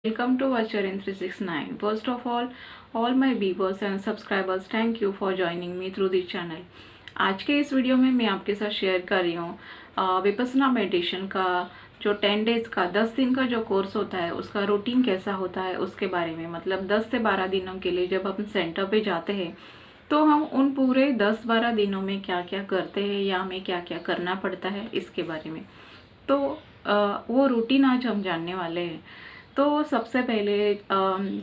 Welcome to Watcher in 369. First of all my viewers and subscribers, thank you for joining me through this channel. आज के इस video में मैं आपके साथ शेयर कर रही हूँ विपस्सना मेडिटेशन का जो 10 डेज का 10 दिन का जो कोर्स होता है उसका रूटीन कैसा होता है उसके बारे में। मतलब 10 से 12 दिनों के लिए जब हम सेंटर पे जाते हैं तो हम उन पूरे 10-12 दिनों में क्या क्या करते हैं या हमें क्या क्या करना पड़ता है इसके बारे में। तो वो रूटीन आज हम जानने वाले हैं। तो सबसे पहले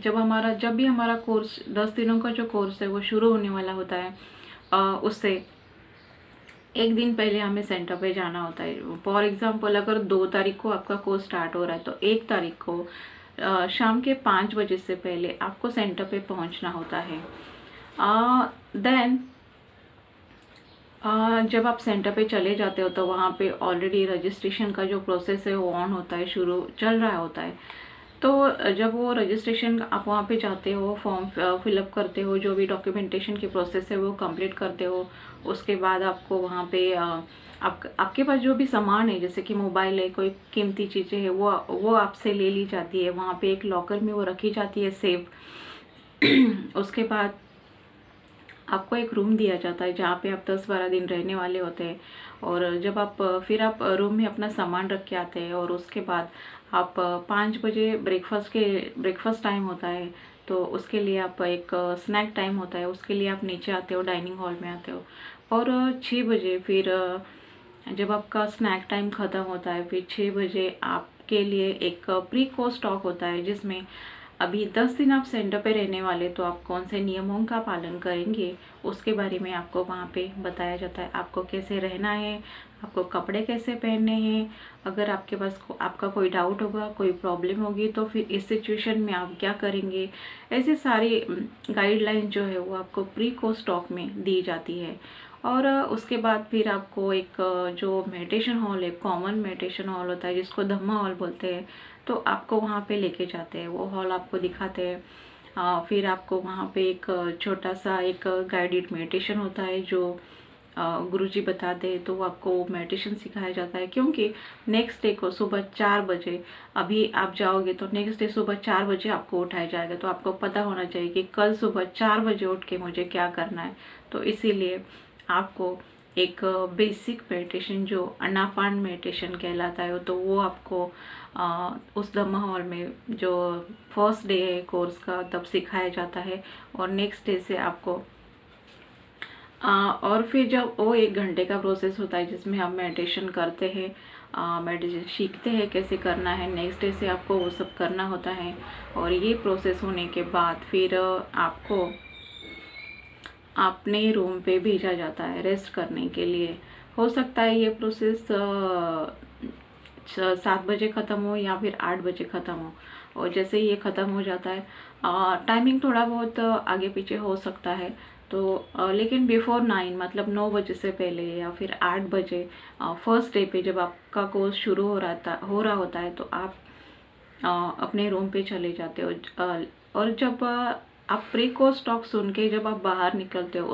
जब भी हमारा कोर्स 10 दिनों का जो कोर्स है वो शुरू होने वाला होता है, उससे एक दिन पहले हमें सेंटर पे जाना होता है। फॉर एग्जांपल अगर 2 तारीख को आपका कोर्स स्टार्ट हो रहा है तो 1 तारीख को शाम के 5 बजे से पहले आपको सेंटर पे पहुंचना होता है। देन जब आप सेंटर पे चले जाते हो तो वहाँ पे ऑलरेडी रजिस्ट्रेशन का जो प्रोसेस है वो ऑन होता है, शुरू चल रहा होता है। तो जब वो रजिस्ट्रेशन आप वहाँ पे जाते हो, फॉर्म फिलअप करते हो, जो भी डॉक्यूमेंटेशन की प्रोसेस है वो कंप्लीट करते हो। उसके बाद आपको वहाँ पे आपके पास जो भी सामान है जैसे कि मोबाइल है, कोई कीमती चीज़ें हैं, वो आपसे ले ली जाती है। वहाँ पे एक लॉकर में वो रखी जाती है सेफ। उसके बाद आपको एक रूम दिया जाता है जहाँ पे आप 10-12 दिन रहने वाले होते हैं। और जब आप रूम में अपना सामान रख के आते हैं और उसके बाद आप 5 बजे ब्रेकफास्ट टाइम होता है तो उसके लिए आप एक स्नैक टाइम होता है, उसके लिए आप नीचे आते हो, डाइनिंग हॉल में आते हो। और 6 बजे फिर जब आपका स्नैक टाइम ख़त्म होता है फिर 6 बजे आपके लिए एक प्री कोर्स टॉक होता है जिसमें अभी 10 दिन आप सेंटर पे रहने वाले तो आप कौन से नियमों का पालन करेंगे उसके बारे में आपको वहाँ पे बताया जाता है। आपको कैसे रहना है, आपको कपड़े कैसे पहनने हैं, अगर आपके पास आपका कोई डाउट होगा, कोई प्रॉब्लम होगी तो फिर इस सिचुएशन में आप क्या करेंगे। ऐसे सारी गाइडलाइन जो है वो आपको प्री कोर्स टॉक में दी जाती है। और उसके बाद फिर आपको एक जो मेडिटेशन हॉल है, कॉमन मेडिटेशन हॉल होता है जिसको धम्मा हॉल बोलते हैं, तो आपको वहाँ पे लेके जाते हैं, वो हॉल आपको दिखाते हैं। फिर आपको वहाँ पे एक छोटा सा एक गाइडेड मेडिटेशन होता है जो गुरुजी बताते हैं, तो वो आपको मेडिटेशन सिखाया जाता है। क्योंकि नेक्स्ट डे को सुबह 4 बजे अभी आप जाओगे तो नेक्स्ट डे सुबह 4 बजे आपको उठाया जाएगा, तो आपको पता होना चाहिए कि कल सुबह 4 बजे उठ के मुझे क्या करना है। तो इसीलिए आपको एक बेसिक मेडिटेशन जो आनापान मेडिटेशन कहलाता है तो वो आपको उस धम्मा हॉल में जो फर्स्ट डे है कोर्स का तब सिखाया जाता है। और नेक्स्ट डे से आपको और फिर जब वो 1 घंटे का प्रोसेस होता है जिसमें हम मेडिटेशन करते हैं, मेडिटेशन सीखते हैं कैसे करना है। नेक्स्ट डे से आपको वो सब करना होता है। और ये प्रोसेस होने के बाद फिर आपको अपने रूम पे भेजा जाता है रेस्ट करने के लिए। हो सकता है ये प्रोसेस 7 बजे ख़त्म हो या फिर 8 बजे ख़त्म हो। और जैसे ये ख़त्म हो जाता है, टाइमिंग थोड़ा बहुत आगे पीछे हो सकता है तो लेकिन बिफोर 9 मतलब 9 बजे से पहले या फिर 8 बजे फर्स्ट डे पे जब आपका कोर्स शुरू हो रहा होता है तो आप अपने रूम पे चले जाते हो। और जब आप प्री कोर्स टॉक सुन के जब आप बाहर निकलते हो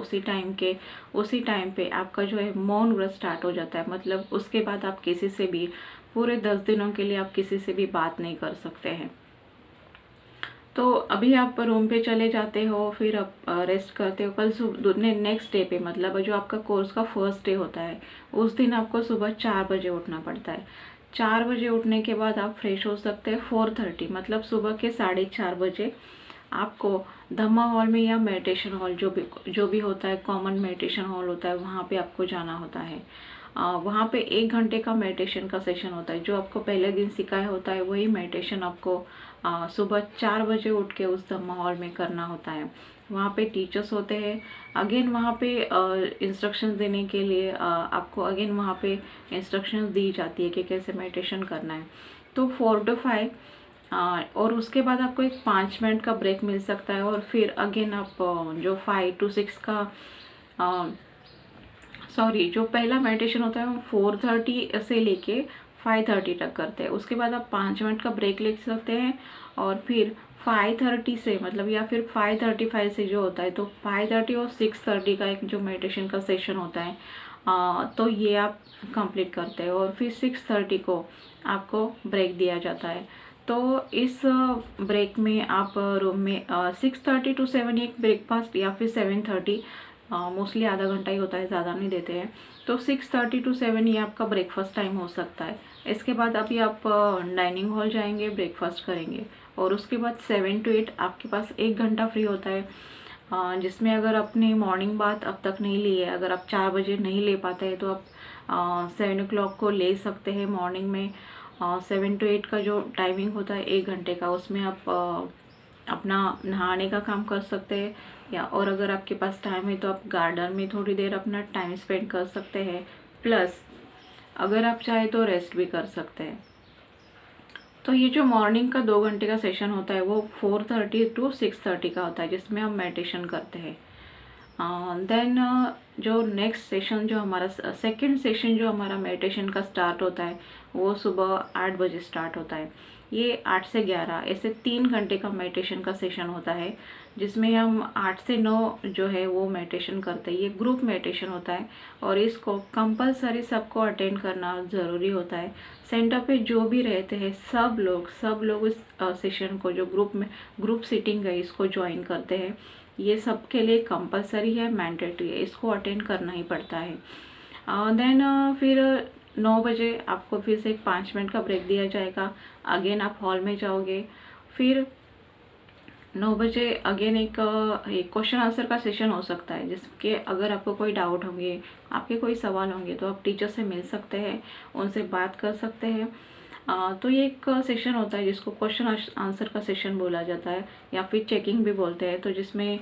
उसी टाइम पे आपका जो है मौन व्रत स्टार्ट हो जाता है। मतलब उसके बाद आप किसी से भी पूरे 10 दिनों के लिए आप किसी से भी बात नहीं कर सकते हैं। तो अभी आप रूम पे चले जाते हो, फिर आप रेस्ट करते हो। कल सुबह नेक्स्ट डे पे मतलब जो आपका कोर्स का फर्स्ट डे होता है उस दिन आपको सुबह 4 बजे उठना पड़ता है। 4 बजे उठने के बाद आप फ्रेश हो सकते हैं 4:30 मतलब सुबह के 4:30 बजे आपको धम्मा हॉल में या मेडिटेशन हॉल जो भी होता है, कॉमन मेडिटेशन हॉल होता है, वहाँ पे आपको जाना होता है। वहाँ पे 1 घंटे का मेडिटेशन का सेशन होता है। जो आपको पहले दिन सिखाया होता है वही मेडिटेशन आपको सुबह 4 बजे उठ के उस धम्मा हॉल में करना होता है। वहाँ पे टीचर्स होते हैं। अगेन वहाँ पे इंस्ट्रक्शंस देने के लिए आपको अगेन वहाँ पे इंस्ट्रक्शंस दी जाती है कि कैसे मेडिटेशन करना है। तो 4 to 5 और उसके बाद आपको एक 5 मिनट का ब्रेक मिल सकता है। और फिर अगेन आप जो 5 to 6 का जो पहला मेडिटेशन होता है वो 4:30 से लेके 5:30 तक करते हैं। उसके बाद आप 5 मिनट का ब्रेक ले सकते हैं। और फिर 5:30 से मतलब या फिर 5:35 से जो होता है तो 5:30 और 6:30 का एक जो मेडिटेशन का सेशन होता है तो ये आप कंप्लीट करते हैं। और फिर 6:30 को आपको ब्रेक दिया जाता है। तो इस ब्रेक में आप रूम में 6:30 to 7 एक ब्रेकफास्ट या फिर 7:30, मोस्टली आधा घंटा ही होता है, ज़्यादा नहीं देते हैं। तो 6:30 to 7 ये आपका ब्रेकफास्ट टाइम हो सकता है। इसके बाद अभी आप डाइनिंग हॉल जाएंगे, ब्रेकफास्ट करेंगे और उसके बाद 7 to 8 आपके पास 1 घंटा फ्री होता है, जिसमें अगर अपनी मॉर्निंग बाथ अब तक नहीं ली है, अगर आप 4 बजे नहीं ले पाते हैं तो आप 7 o'clock को ले सकते हैं मॉर्निंग में। 7 to 8 का जो टाइमिंग होता है 1 घंटे का, उसमें आप अपना नहाने का काम कर सकते हैं, या और अगर आपके पास टाइम है तो आप गार्डन में थोड़ी देर अपना टाइम स्पेंड कर सकते हैं। प्लस अगर आप चाहे तो रेस्ट भी कर सकते हैं। तो ये जो मॉर्निंग का 2 घंटे का सेशन होता है वो 4:30 to 6:30 का होता है, जिसमें हम मेडिटेशन करते हैं। देन जो नेक्स्ट सेशन, जो हमारा सेकंड सेशन जो हमारा मेडिटेशन का स्टार्ट होता है वो सुबह 8 बजे स्टार्ट होता है। ये 8 से 11 ऐसे 3 घंटे का मेडिटेशन का सेशन होता है, जिसमें हम 8 से 9 जो है वो मेडिटेशन करते हैं। ये ग्रुप मेडिटेशन होता है और इसको कंपलसरी सबको अटेंड करना ज़रूरी होता है। सेंटर पे जो भी रहते हैं सब लोग इस सेशन को, जो ग्रुप सीटिंग है, इसको ज्वाइन करते हैं। ये सबके लिए कंपलसरी है, मैंडेटरी है, इसको अटेंड करना ही पड़ता है। देन फिर 9 बजे आपको फिर से एक 5 मिनट का ब्रेक दिया जाएगा। अगेन आप हॉल में जाओगे। फिर 9 बजे अगेन एक क्वेश्चन आंसर का सेशन हो सकता है, जिसके अगर आपको कोई डाउट होंगे, आपके कोई सवाल होंगे तो आप टीचर से मिल सकते हैं, उनसे बात कर सकते हैं। तो ये एक सेशन होता है जिसको क्वेश्चन आंसर का सेशन बोला जाता है, या फिर चेकिंग भी बोलते हैं। तो जिसमें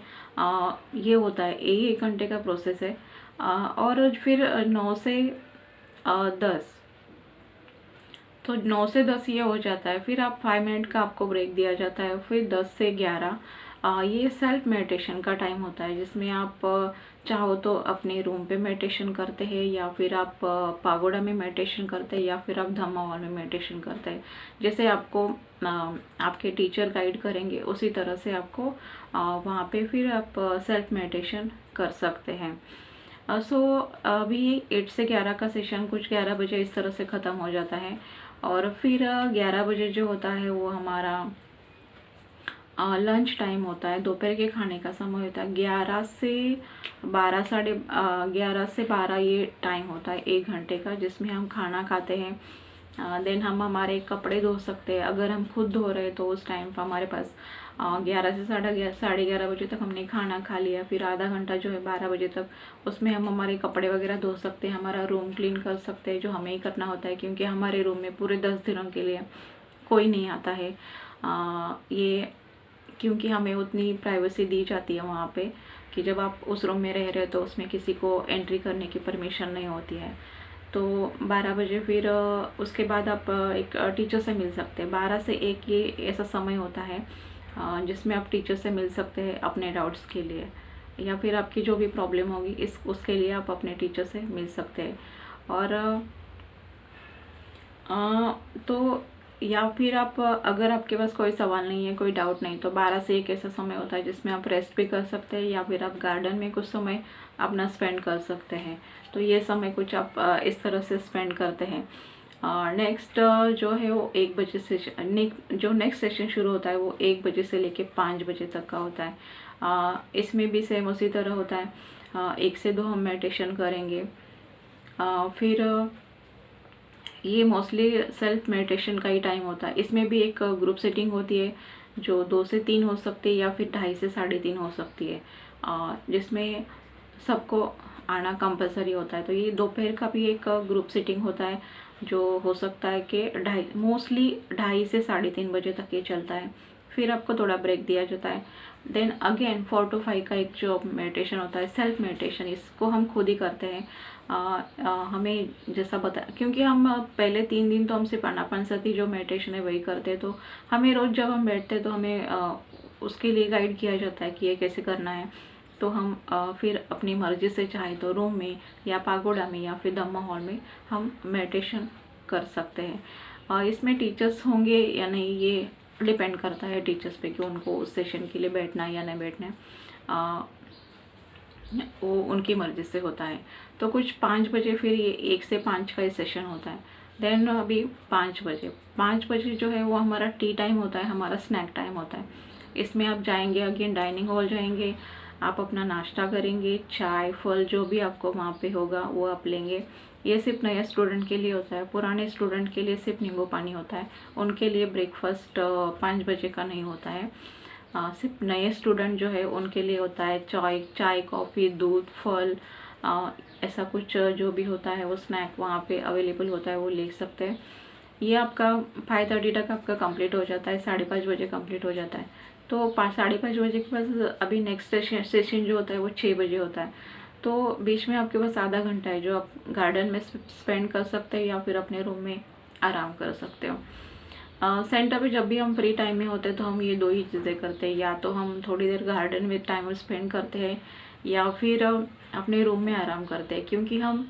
ये होता है, 1 घंटे का प्रोसेस है। और फिर 9 से 10, तो 9 से 10 ये हो जाता है। फिर आप 5 मिनट का आपको ब्रेक दिया जाता है। फिर 10 से 11 ये सेल्फ मेडिटेशन का टाइम होता है, जिसमें आप चाहो तो अपने रूम पे मेडिटेशन करते हैं, या फिर आप पागोडा में मेडिटेशन करते हैं, या फिर आप धम्मा हॉल में मेडिटेशन करते हैं। जैसे आपको आपके टीचर गाइड करेंगे उसी तरह से आपको वहाँ पे फिर आप सेल्फ मेडिटेशन कर सकते हैं। सो अभी 8 से 11 का सेशन कुछ 11 बजे इस तरह से ख़त्म हो जाता है। और फिर 11 बजे जो होता है वो हमारा लंच टाइम होता है, दोपहर के खाने का समय होता है। 11 से 12, 11:30 से 12 ये टाइम होता है 1 घंटे का, जिसमें हम खाना खाते हैं। देन हम हमारे कपड़े धो सकते हैं। अगर हम खुद धो रहे हैं तो उस टाइम पर हमारे पास 11 से 11:30 बजे तक हमने खाना खा लिया। फिर आधा घंटा जो है 12 बजे तक, उसमें हम हमारे कपड़े वगैरह धो सकते हैं, हमारा रूम क्लीन कर सकते हैं, जो हमें ही करना होता है, क्योंकि हमारे रूम में पूरे 10 दिनों के लिए कोई नहीं आता है। ये क्योंकि हमें उतनी प्राइवेसी दी जाती है वहाँ पे, कि जब आप उस रूम में रह रहे हो तो उसमें किसी को एंट्री करने की परमिशन नहीं होती है। तो 12 बजे फिर उसके बाद आप एक टीचर से मिल सकते हैं। 12 से 1 ये ऐसा समय होता है जिसमें आप टीचर से मिल सकते हैं अपने डाउट्स के लिए, या फिर आपकी जो भी प्रॉब्लम होगी उसके लिए आप अपने टीचर से मिल सकते हैं। और तो या फिर आप अगर आपके पास कोई सवाल नहीं है, कोई डाउट नहीं, तो 12 से 1 ऐसा समय होता है जिसमें आप रेस्ट भी कर सकते हैं, या फिर आप गार्डन में कुछ समय अपना स्पेंड कर सकते हैं। तो ये समय कुछ आप इस तरह से स्पेंड करते हैं। नेक्स्ट जो है वो 1 बजे से जो नेक्स्ट सेशन शुरू होता है वो 1 बजे से लेके 5 बजे तक का होता है। इसमें भी सेम उसी तरह होता है। 1 से 2 हम मेडिटेशन करेंगे। फिर ये मोस्टली सेल्फ मेडिटेशन का ही टाइम होता है। इसमें भी एक ग्रुप सेटिंग होती है जो 2 से 3 हो सकती है, या फिर 2.5 से 3.5 हो सकती है, जिसमें सबको आना कंपलसरी होता है। तो ये दोपहर का भी एक ग्रुप सेटिंग होता है, जो हो सकता है कि मोस्टली 2.5 से 3.5 बजे तक ये चलता है। फिर आपको थोड़ा ब्रेक दिया जाता है। देन अगेन 4 to 5 का एक जो मेडिटेशन होता है, सेल्फ मेडिटेशन, इसको हम खुद ही करते हैं। हमें जैसा बता, क्योंकि हम पहले 3 दिन तो हम सिर्फ आनापानसती जो मेडिटेशन है वही करते हैं, तो हमें रोज़ जब हम बैठते हैं तो हमें उसके लिए गाइड किया जाता है कि ये कैसे करना है। तो हम फिर अपनी मर्ज़ी से चाहे तो रूम में या पागोडा में या फिर धम्मा हॉल में हम मेडिटेशन कर सकते हैं। इसमें टीचर्स होंगे या नहीं ये डिपेंड करता है टीचर्स पे, कि उनको उस सेशन के लिए बैठना है या नहीं बैठना है, वो उनकी मर्ज़ी से होता है। तो कुछ 5 बजे फिर ये 1 से 5 का ही सेशन होता है। देन अभी 5 बजे जो है वो हमारा टी टाइम होता है, हमारा स्नैक टाइम होता है। इसमें आप जाएंगे, अगेन डाइनिंग हॉल जाएंगे, आप अपना नाश्ता करेंगे, चाय फल जो भी आपको वहाँ पे होगा वो आप लेंगे। ये सिर्फ नए स्टूडेंट के लिए होता है, पुराने स्टूडेंट के लिए सिर्फ नींबू पानी होता है। उनके लिए ब्रेकफास्ट 5 बजे का नहीं होता है। सिर्फ नए स्टूडेंट जो है उनके लिए होता है चाय कॉफ़ी दूध फल, ऐसा कुछ जो भी होता है वो स्नैक वहाँ पे अवेलेबल होता है, वो ले सकते हैं। ये आपका 5:30 तक आपका कंप्लीट हो जाता है, 5:30 बजे कंप्लीट हो जाता है। तो 5:30 बजे के पास अभी नेक्स्ट सेशन जो होता है वो 6 बजे होता है। तो बीच में आपके पास आधा घंटा है जो आप गार्डन में स्पेंड कर सकते हैं या फिर अपने रूम में आराम कर सकते हो। सेंटर पे जब भी हम फ्री टाइम में होते हैं तो हम ये 2 ही चीज़ें करते हैं, या तो हम थोड़ी देर गार्डन में टाइम स्पेंड करते हैं या फिर अपने रूम में आराम करते हैं, क्योंकि हम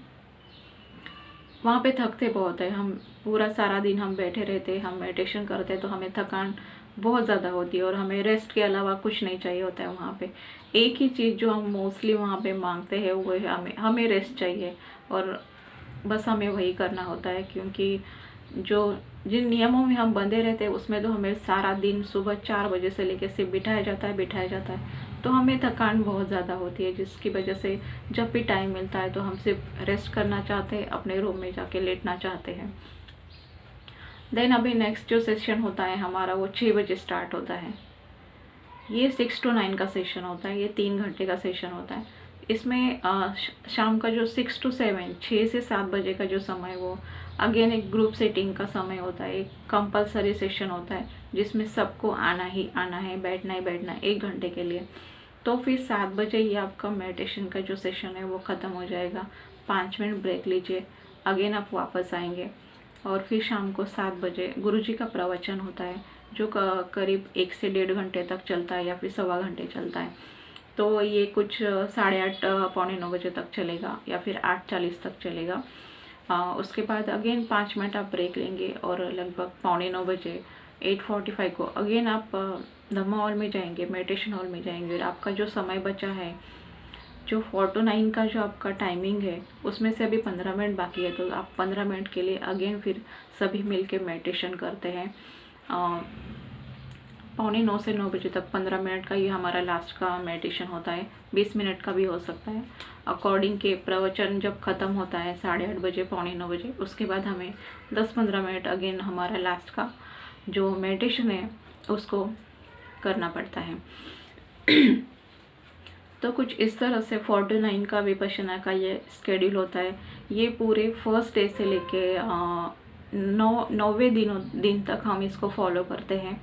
वहाँ पे थकते बहुत है। हम पूरा सारा दिन हम बैठे रहते हैं, हम मेडिटेशन करते हैं तो हमें थकान बहुत ज़्यादा होती है और हमें रेस्ट के अलावा कुछ नहीं चाहिए होता है वहाँ पे। एक ही चीज़ जो हम मोस्टली वहाँ पे मांगते हैं वो है हमें रेस्ट चाहिए, और बस हमें वही करना होता है, क्योंकि जो जिन नियमों में हम बंधे रहते हैं उसमें तो हमें सारा दिन सुबह 4 बजे से लेकर सिर्फ बिठाया जाता है। तो हमें थकान बहुत ज़्यादा होती है, जिसकी वजह से जब भी टाइम मिलता है तो हम सिर्फ रेस्ट करना चाहते हैं, अपने रूम में जाके लेटना चाहते हैं। देन अभी नेक्स्ट जो सेशन होता है हमारा वो 6 बजे स्टार्ट होता है। ये 6 to 9 का सेशन होता है, ये 3 घंटे का सेशन होता है। इसमें शाम का जो 6 to 7 6 से 7 बजे का जो समय वो अगेन एक ग्रुप सेटिंग का समय होता है, एक कंपलसरी सेशन होता है जिसमें सबको आना ही आना है, बैठना ही बैठना है 1 घंटे के लिए। तो फिर 7 बजे ही आपका मेडिटेशन का जो सेशन है वो ख़त्म हो जाएगा। 5 मिनट ब्रेक लीजिए, अगेन आप वापस आएंगे और फिर शाम को 7 बजे गुरुजी का प्रवचन होता है जो करीब 1 से 1.5 घंटे तक चलता है या फिर सवा घंटे चलता है। तो ये कुछ 8:30 पौने 9 बजे तक चलेगा या फिर 8:40 तक चलेगा। उसके बाद अगेन 5 मिनट आप ब्रेक लेंगे और लगभग पौने 9 बजे 8:45 को अगेन आप धम्मा हॉल में जाएंगे, मेडिटेशन हॉल में जाएंगे। और आपका जो समय बचा है, जो 4 to 9 का जो आपका टाइमिंग है उसमें से अभी 15 मिनट बाकी है, तो आप 15 मिनट के लिए अगेन फिर सभी मिल के मेडिटेशन करते हैं। पौने 9 से 9 बजे तक 15 मिनट का ये हमारा लास्ट का मेडिटेशन होता है, 20 मिनट का भी हो सकता है अकॉर्डिंग के। प्रवचन जब ख़त्म होता है 8:30 बजे पौने 9 बजे, उसके बाद हमें 10-15 मिनट अगेन हमारा लास्ट का जो मेडिटेशन है उसको करना पड़ता है। तो कुछ इस तरह से 4 to 9 का विपश्यना का ये स्केड्यूल होता है। ये पूरे फर्स्ट डे से लेके 9वें दिन तक हम इसको फॉलो करते हैं।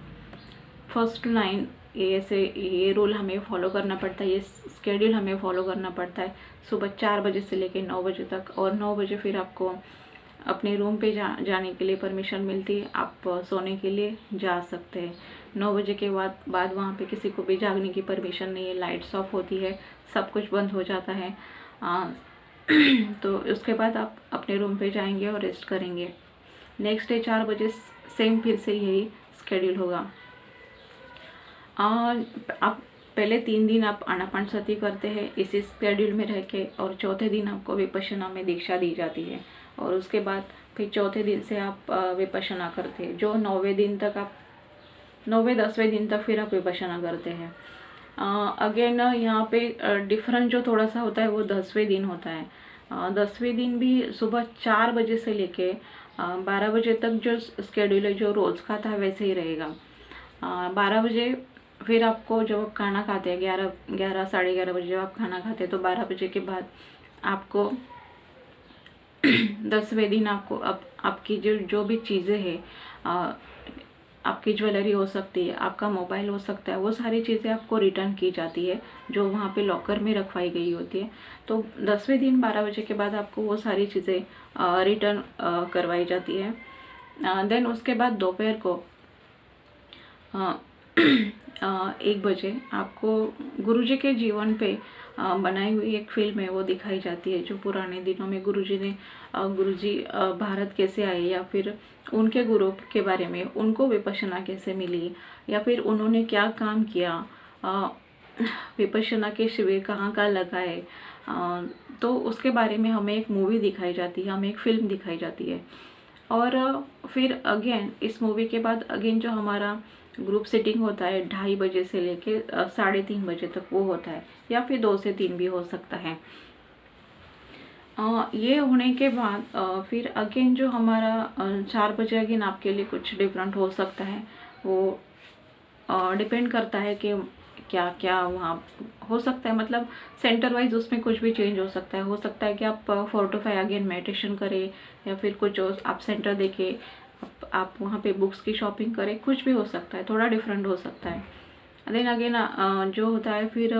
1 to 9 ये रूल हमें फॉलो करना पड़ता है, ये स्केड्यूल हमें फॉलो करना पड़ता है सुबह 4 बजे से लेकर 9 बजे तक। और 9 बजे फिर आपको अपने रूम पे जाने के लिए परमिशन मिलती है, आप सोने के लिए जा सकते हैं। 9 बजे के बाद वहाँ पे किसी को भी जागने की परमिशन नहीं है, लाइट्स ऑफ होती है, सब कुछ बंद हो जाता है। तो उसके बाद आप अपने रूम पे जाएंगे और रेस्ट करेंगे। नेक्स्ट डे 4 बजे सेम फिर से यही स्केड्यूल होगा। आप पहले 3 दिन आप आनापानसति करते हैं इसी स्केड्यूल में रह के, और चौथे दिन आपको विपश्यना में दीक्षा दी जाती है। और उसके बाद फिर चौथे दिन से आप विपश्यना करते हैं, जो 9वें दिन तक आप 9वें-10वें दिन तक फिर आप विपश्यना करते हैं। अगेन यहाँ पे डिफरेंट जो थोड़ा सा होता है वो 10वें दिन होता है। 10वें दिन भी सुबह 4 बजे से लेके 12 बजे तक जो स्केड्यूल है जो रोज़ का था वैसे ही रहेगा। 12 बजे फिर आपको जब आप खाना खाते हैं 11 साढ़े 11 बजे जब आप खाना खाते हैं तो 12 बजे के बाद आपको 10वें दिन आपको आपकी जो भी चीज़ें हैं, आपकी ज्वेलरी हो सकती है, आपका मोबाइल हो सकता है, वो सारी चीज़ें आपको रिटर्न की जाती है जो वहाँ पे लॉकर में रखवाई गई होती है। तो 10वें दिन 12 बजे के बाद आपको वो सारी चीज़ें रिटर्न करवाई जाती है। देन उसके बाद दोपहर को 1 बजे आपको गुरुजी के जीवन पे बनाई हुई एक फिल्म है वो दिखाई जाती है, जो पुराने दिनों में गुरुजी भारत कैसे आए, या फिर उनके गुरु के बारे में, उनको विपश्यना कैसे मिली, या फिर उन्होंने क्या काम किया, विपश्यना के शिविर कहाँ लगाए। तो उसके बारे में हमें एक मूवी दिखाई जाती है, हमें एक फिल्म दिखाई जाती है। और फिर अगेन इस मूवी के बाद अगेन जो हमारा ग्रुप सिटिंग होता है 2:30 बजे से लेके 3:30 बजे तक वो होता है, या फिर 2 से 3 भी हो सकता है। ये होने के बाद फिर अगेन जो हमारा 4 बजे अगेन आपके लिए कुछ डिफरेंट हो सकता है। वो डिपेंड करता है कि क्या क्या वहाँ हो सकता है, मतलब सेंटर वाइज उसमें कुछ भी चेंज हो सकता है। हो सकता है कि आप 4 to 5 अगेन मेडिटेशन करें, या फिर कुछ और आप सेंटर देखें, आप वहाँ पे बुक्स की शॉपिंग करें, कुछ भी हो सकता है, थोड़ा डिफरेंट हो सकता है। देन अगेन जो होता है फिर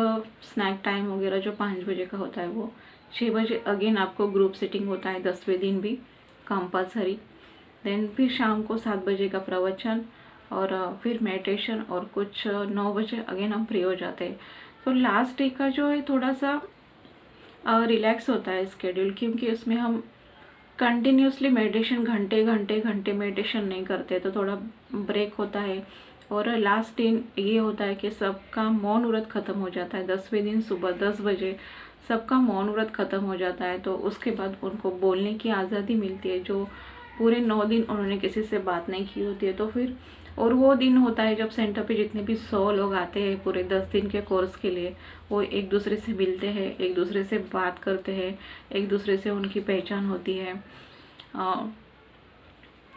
स्नैक टाइम वगैरह जो 5 बजे का होता है, वो 6 बजे अगेन आपको ग्रुप सिटिंग होता है 10वें दिन भी कंपल्सरी। देन फिर शाम को 7 बजे का प्रवचन, और फिर मेडिटेशन, और कुछ 9 बजे अगेन हम फ्री हो जाते हैं। तो लास्ट डे का जो है थोड़ा सा रिलैक्स होता है स्केड्यूल, क्योंकि उसमें हम कंटिन्यूसली मेडिटेशन घंटे घंटे घंटे मेडिटेशन नहीं करते, तो थोड़ा ब्रेक होता है। और लास्ट दिन ये होता है कि सबका मौन व्रत ख़त्म हो जाता है 10वें दिन सुबह 10 बजे सबका मौन व्रत ख़त्म हो जाता है। तो उसके बाद उनको बोलने की आज़ादी मिलती है, जो पूरे 9 दिन उन्होंने किसी से बात नहीं की होती है। तो फिर और वो दिन होता है जब सेंटर पे जितने भी 100 लोग आते हैं पूरे 10 दिन के कोर्स के लिए, वो एक दूसरे से मिलते हैं, एक दूसरे से बात करते हैं, एक दूसरे से उनकी पहचान होती है।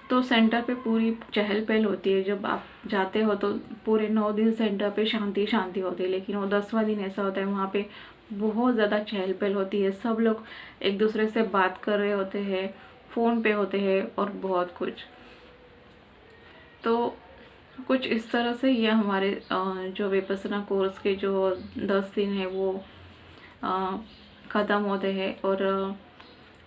तो सेंटर पे पूरी चहल पहल होती है। जब आप जाते हो तो पूरे 9 दिन सेंटर पे शांति शांति होती है, लेकिन वो 10वां दिन ऐसा होता है वहाँ पे बहुत ज़्यादा चहल पहल होती है। सब लोग एक दूसरे से बात कर रहे होते हैं, फ़ोन पे होते हैं, और बहुत कुछ। तो कुछ इस तरह से ये हमारे जो विपස්සना कोर्स के जो 10 दिन है वो ख़त्म होते हैं। और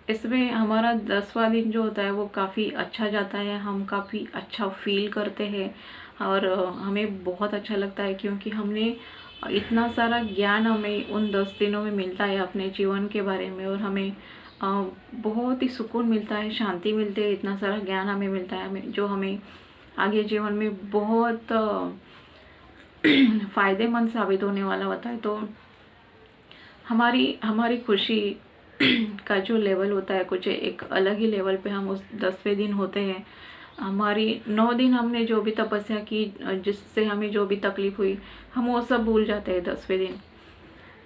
इसमें हमारा 10वां दिन जो होता है वो काफ़ी अच्छा जाता है, हम काफ़ी अच्छा फील करते हैं, और हमें बहुत अच्छा लगता है, क्योंकि हमने इतना सारा ज्ञान हमें उन 10 दिनों में मिलता है अपने जीवन के बारे में, और हमें बहुत ही सुकून मिलता है, शांति मिलती है, इतना सारा ज्ञान हमें मिलता है, हमें जो हमें आगे जीवन में बहुत फ़ायदेमंद साबित होने वाला होता है। तो हमारी हमारी खुशी का जो लेवल होता है कुछ एक अलग ही लेवल पे हम उस 10वें दिन होते हैं। हमारी 9 दिन हमने जो भी तपस्या की, जिससे हमें जो भी तकलीफ हुई, हम वो सब भूल जाते हैं 10वें दिन,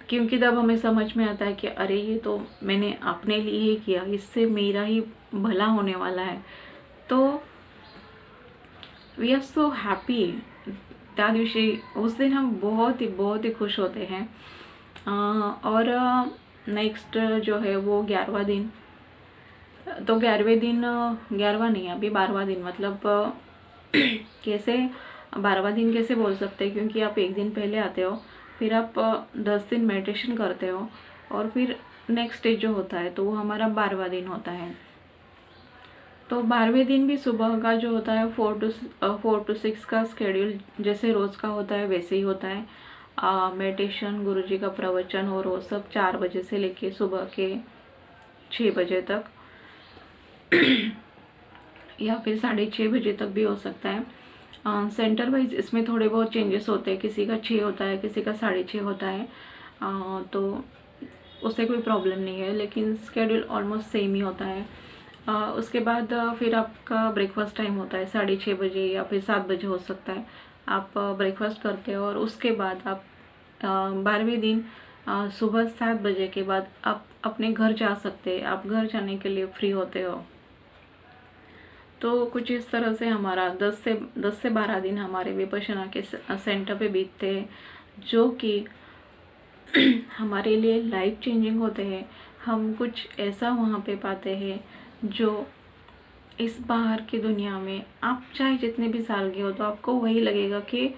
क्योंकि तब हमें समझ में आता है कि अरे ये तो मैंने अपने लिए ही किया, इससे मेरा ही भला होने वाला है। तो वी आर सो हैप्पी। त्या दिवशी उस दिन हम बहुत ही खुश होते हैं। और नेक्स्ट जो है वो 11वां दिन। तो 11वें दिन 11वां नहीं, अभी 12वां दिन, मतलब कैसे 12वां दिन कैसे बोल सकते हैं, क्योंकि आप एक दिन पहले आते हो, फिर आप 10 दिन मेडिटेशन करते हो, और फिर नेक्स्ट डे जो होता है तो वो हमारा 12वां दिन होता है। तो 12वें दिन भी सुबह का जो होता है 4 to 6 का स्केड्यूल जैसे रोज़ का होता है वैसे ही होता है। मेडिटेशन, गुरुजी का प्रवचन, और वो सब 4 बजे से लेके सुबह के 6 बजे तक या फिर 6:30 बजे तक भी हो सकता है। सेंटर वाइज इसमें थोड़े बहुत चेंजेस होते हैं, किसी का 6 होता है, किसी का 6:30 होता है। तो उससे कोई प्रॉब्लम नहीं है, लेकिन स्केड्यूल ऑलमोस्ट सेम ही होता है। उसके बाद फिर आपका ब्रेकफास्ट टाइम होता है 6:30 बजे या फिर 7 बजे हो सकता है। आप ब्रेकफास्ट करते हो, और उसके बाद आप 12वें दिन सुबह 7 बजे के बाद आप अपने घर जा सकते हैं, आप घर जाने के लिए फ्री होते हो। तो कुछ इस तरह से हमारा 10 से 12 दिन हमारे विपश्यना के सेंटर पे बीतते हैं, जो कि हमारे लिए लाइफ चेंजिंग होते हैं। हम कुछ ऐसा वहाँ पे पाते हैं जो इस बाहर की दुनिया में आप चाहे जितने भी साल के हो, तो आपको वही लगेगा कि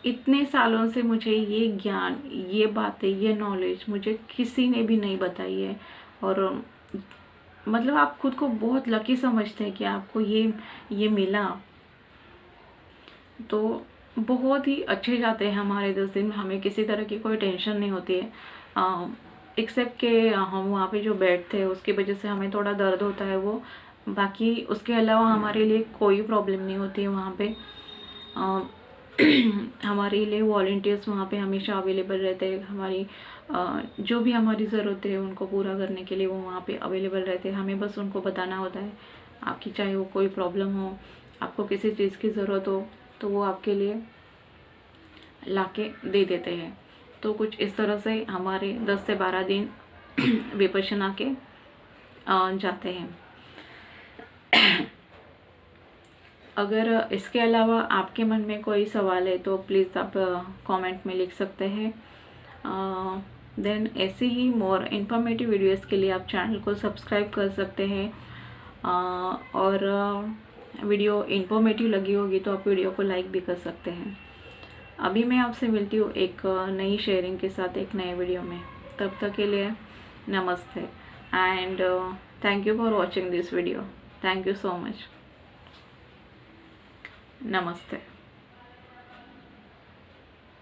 इतने सालों से मुझे ये ज्ञान, ये बातें, ये नॉलेज मुझे किसी ने भी नहीं बताई है। और मतलब आप खुद को बहुत लकी समझते हैं कि आपको ये मिला। तो बहुत ही अच्छे जाते हैं हमारे 10 दिन, हमें किसी तरह की कोई टेंशन नहीं होती है, एक्सेप्ट कि हम वहाँ पे जो बैठते हैं उसकी वजह से हमें थोड़ा दर्द होता है वो, बाकी उसके अलावा हमारे लिए कोई प्रॉब्लम नहीं होती है वहाँ पे। हमारे लिए वॉलंटियर्स वहाँ पे हमेशा अवेलेबल रहते हैं, हमारी जो भी हमारी ज़रूरत है उनको पूरा करने के लिए वो वहाँ पे अवेलेबल रहते हैं। हमें बस उनको बताना होता है आपकी चाहे वो कोई प्रॉब्लम हो, आपको किसी चीज़ की ज़रूरत हो, तो वो आपके लिए लाके दे देते हैं। तो कुछ इस तरह से हमारे 10 से 12 दिन विपश्यना के जाते हैं। अगर इसके अलावा आपके मन में कोई सवाल है तो प्लीज़ आप कमेंट में लिख सकते हैं। देन ऐसे ही मोर इन्फॉर्मेटिव वीडियोस के लिए आप चैनल को सब्सक्राइब कर सकते हैं। और वीडियो इन्फॉर्मेटिव लगी होगी तो आप वीडियो को लाइक भी कर सकते हैं। अभी मैं आपसे मिलती हूँ एक नई शेयरिंग के साथ एक नए वीडियो में। तब तक के लिए नमस्ते and thank you for watching this video. Thank you so much. नमस्ते।